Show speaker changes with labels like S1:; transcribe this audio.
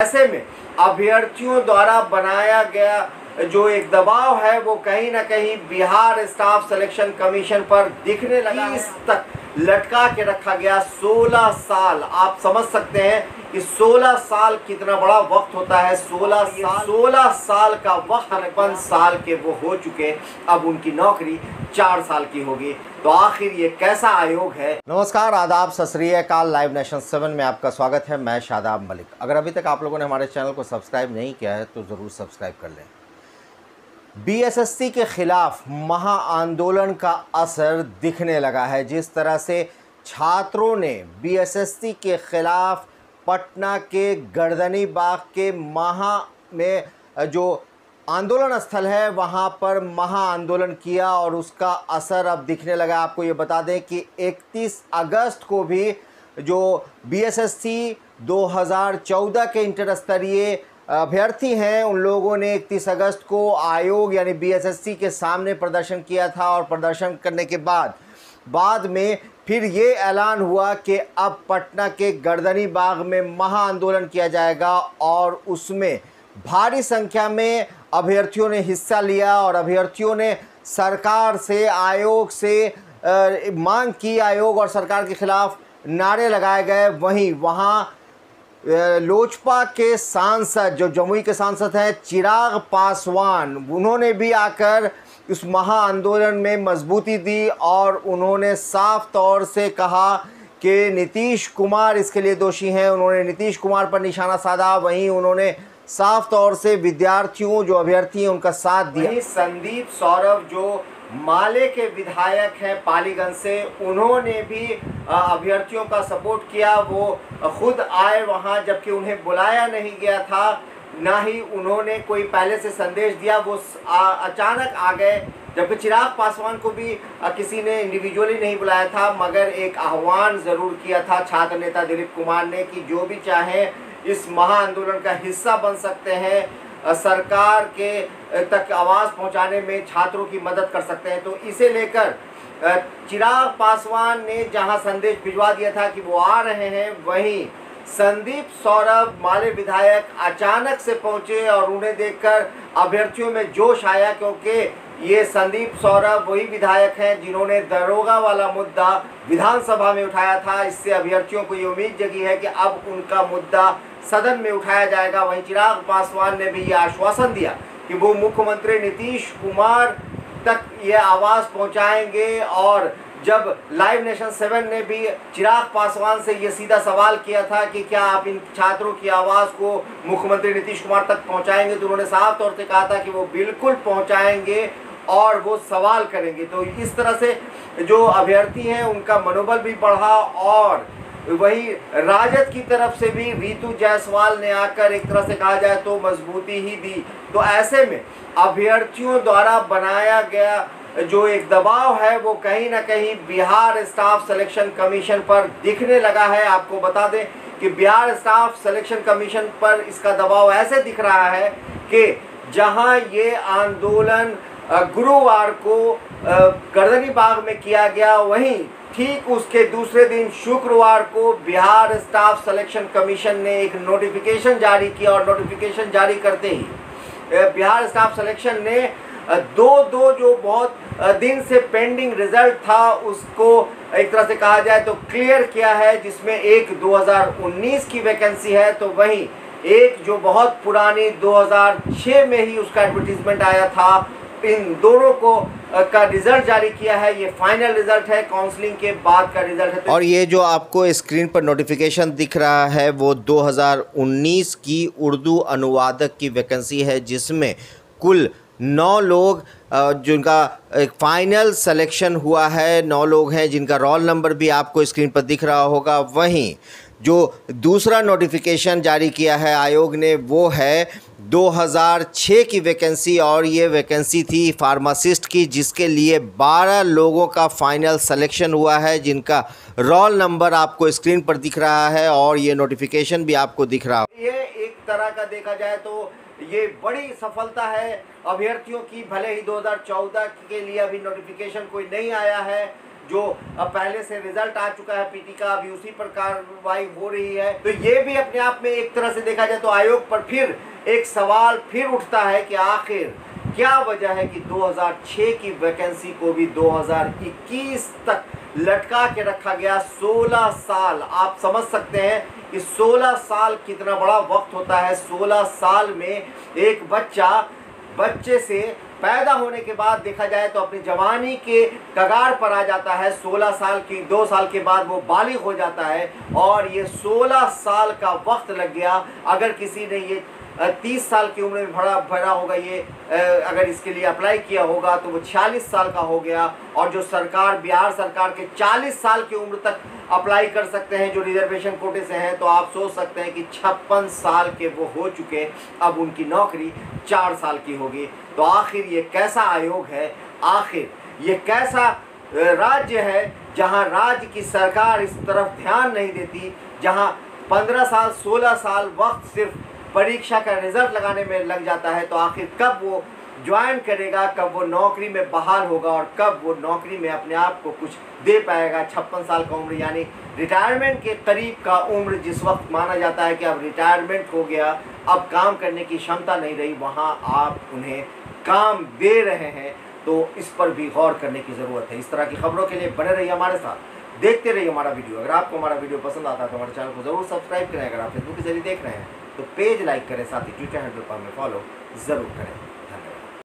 S1: ऐसे में अभ्यर्थियों द्वारा बनाया गया जो एक दबाव है वो कहीं ना कहीं बिहार स्टाफ सिलेक्शन कमीशन पर दिखने लगा। इस तक लटका के रखा गया 16 साल। आप समझ सकते हैं कि 16 साल कितना बड़ा वक्त होता है। 16 साल का वक्त 55 साल के वो हो चुके, अब उनकी नौकरी 4 साल की होगी। तो आखिर ये कैसा आयोग है। नमस्कार, आदाब, सत श्री अकाल। लाइव नेशन 7 में आपका स्वागत है। मैं शादाब मलिक। अगर अभी तक आप लोगों ने हमारे चैनल को सब्सक्राइब नहीं किया है तो ज़रूर सब्सक्राइब कर लें। बीएसएससी के खिलाफ महाआंदोलन का असर दिखने लगा है। जिस तरह से छात्रों ने बीएसएससी के खिलाफ पटना के गर्दनी बाग के में जो आंदोलन स्थल है वहां पर महाआंदोलन किया और उसका असर अब दिखने लगा। आपको ये बता दें कि 31 अगस्त को भी जो बीएसएससी 2014 के इंटर स्तरीय अभ्यर्थी हैं उन लोगों ने 31 अगस्त को आयोग यानी बीएसएससी के सामने प्रदर्शन किया था और प्रदर्शन करने के बाद में फिर ये ऐलान हुआ कि अब पटना के गर्दनी बाग में महाआंदोलन किया जाएगा और उसमें भारी संख्या में अभ्यर्थियों ने हिस्सा लिया और अभ्यर्थियों ने सरकार से, आयोग से मांग की। आयोग और सरकार के खिलाफ नारे लगाए गए। वहाँ लोजपा के सांसद जो जमुई के सांसद हैं चिराग पासवान, उन्होंने भी आकर उस महाआंदोलन में मजबूती दी और उन्होंने साफ तौर से कहा कि नीतीश कुमार इसके लिए दोषी हैं। उन्होंने नीतीश कुमार पर निशाना साधा। वहीं उन्होंने साफ तौर से विद्यार्थियों जो अभ्यर्थी हैं उनका साथ दिया। वहीं संदीप सौरभ जो माले के विधायक हैं पालीगंज से, उन्होंने भी अभ्यर्थियों का सपोर्ट किया। वो खुद आए वहां, जबकि उन्हें बुलाया नहीं गया था, ना ही उन्होंने कोई पहले से संदेश दिया। वो अचानक आ गए। जबकि चिराग पासवान को भी किसी ने इंडिविजुअली नहीं बुलाया था, मगर एक आह्वान ज़रूर किया था छात्र नेता दिलीप कुमार ने कि जो भी चाहे इस महाआंदोलन का हिस्सा बन सकते हैं, सरकार के तक आवाज़ पहुंचाने में छात्रों की मदद कर सकते हैं। तो इसे लेकर चिराग पासवान ने जहां संदेश भिजवा दिया था कि वो आ रहे हैं, वहीं संदीप सौरभ माले विधायक अचानक से पहुंचे और उन्हें देखकर अभ्यर्थियों में जोश आया, क्योंकि ये संदीप सौरभ वही विधायक हैं जिन्होंने दरोगा वाला मुद्दा विधानसभा में उठाया था। इससे अभ्यर्थियों को ये उम्मीद जगी है कि अब उनका मुद्दा सदन में उठाया जाएगा। वहीं चिराग पासवान ने भी ये आश्वासन दिया कि वो मुख्यमंत्री नीतीश कुमार तक ये आवाज़ पहुंचाएंगे। और जब लाइव नेशन 7 ने भी चिराग पासवान से ये सीधा सवाल किया था कि क्या आप इन छात्रों की आवाज़ को मुख्यमंत्री नीतीश कुमार तक पहुंचाएंगे, तो उन्होंने साफ तौर से कहा था कि वो बिल्कुल पहुंचाएंगे और वो सवाल करेंगे। तो इस तरह से जो अभ्यर्थी हैं उनका मनोबल भी बढ़ा। और वही राजद की तरफ से भी रीतू जायसवाल ने आकर एक तरह से कहा जाए तो मजबूती ही दी। तो ऐसे में अभ्यर्थियों द्वारा बनाया गया जो एक दबाव है वो कहीं ना कहीं बिहार स्टाफ सिलेक्शन कमीशन पर दिखने लगा है। आपको बता दें कि बिहार स्टाफ सिलेक्शन कमीशन पर इसका दबाव ऐसे दिख रहा है कि जहां ये आंदोलन गुरुवार को गर्दनी बाग में किया गया, वहीं ठीक उसके दूसरे दिन शुक्रवार को बिहार स्टाफ सिलेक्शन कमीशन ने एक नोटिफिकेशन जारी किया और नोटिफिकेशन जारी करते ही बिहार स्टाफ सिलेक्शन ने दो जो बहुत दिन से पेंडिंग रिजल्ट था उसको एक तरह से कहा जाए तो क्लियर किया है, जिसमें एक 2019 की वैकेंसी है तो वहीं एक जो बहुत पुरानी 2006 में ही उसका एडवर्टीजमेंट आया था। इन दोनों को का रिजल्ट जारी किया है। ये फाइनल रिजल्ट है, काउंसलिंग के बाद का रिजल्ट है। और ये जो आपको स्क्रीन पर नोटिफिकेशन दिख रहा है वो 2019 की उर्दू अनुवादक की वैकेंसी है, जिसमें कुल 9 लोग जिनका एक फाइनल सिलेक्शन हुआ है। 9 लोग हैं जिनका रोल नंबर भी आपको स्क्रीन पर दिख रहा होगा। वहीं जो दूसरा नोटिफिकेशन जारी किया है आयोग ने वो है 2006 की वैकेंसी, और ये वैकेंसी थी फार्मासिस्ट की, जिसके लिए 12 लोगों का फाइनल सिलेक्शन हुआ है, जिनका रोल नंबर आपको स्क्रीन पर दिख रहा है और ये नोटिफिकेशन भी आपको दिख रहा है। ये एक तरह का देखा जाए तो ये बड़ी सफलता है अभ्यर्थियों की। भले ही 2014 के लिए अभी नोटिफिकेशन कोई नहीं आया है, जो अब पहले से रिजल्ट आ चुका है पीटी का, अभी उसी पर कार्रवाई हो रही है। तो ये भी अपने आप में एक तरह से देखा जाए तो आयोग पर फिर एक सवाल फिर उठता है कि आखिर क्या वजह है कि 2006 की वैकेंसी को भी 2021 तक लटका के रखा गया। 16 साल, आप समझ सकते हैं कि 16 साल कितना बड़ा वक्त होता है। 16 साल में एक बच्चे से पैदा होने के बाद देखा जाए तो अपनी जवानी के कगार पर आ जाता है। 16 साल की 2 साल के बाद वो बालिग हो जाता है और ये 16 साल का वक्त लग गया। अगर किसी ने ये 30 साल की उम्र में भरा होगा, ये अगर इसके लिए अप्लाई किया होगा तो वो 46 साल का हो गया। और जो सरकार, बिहार सरकार के 40 साल की उम्र तक अप्लाई कर सकते हैं जो रिजर्वेशन कोटे से हैं, तो आप सोच सकते हैं कि 56 साल के वो हो चुके, अब उनकी नौकरी 4 साल की होगी। तो आखिर ये कैसा आयोग है, आखिर ये कैसा राज्य है जहां राज्य की सरकार इस तरफ ध्यान नहीं देती, जहां 15 साल 16 साल वक्त सिर्फ परीक्षा का रिजल्ट लगाने में लग जाता है। तो आखिर कब वो ज्वाइन करेगा, कब वो नौकरी में बहाल होगा और कब वो नौकरी में अपने आप को कुछ दे पाएगा। 56 साल का उम्र यानी रिटायरमेंट के करीब का उम्र, जिस वक्त माना जाता है कि अब रिटायरमेंट हो गया, अब काम करने की क्षमता नहीं रही, वहाँ आप उन्हें काम दे रहे हैं। तो इस पर भी गौर करने की ज़रूरत है। इस तरह की खबरों के लिए बने रहिए हमारे साथ, देखते रहिए हमारा वीडियो। अगर आपको हमारा वीडियो पसंद आता है तो हमारे चैनल को ज़रूर सब्सक्राइब करें। अगर आप फेसबुक के जरिए देख रहे हैं तो पेज लाइक करें, साथ ही ट्विटर हैंडल पर हमें फॉलो ज़रूर करें।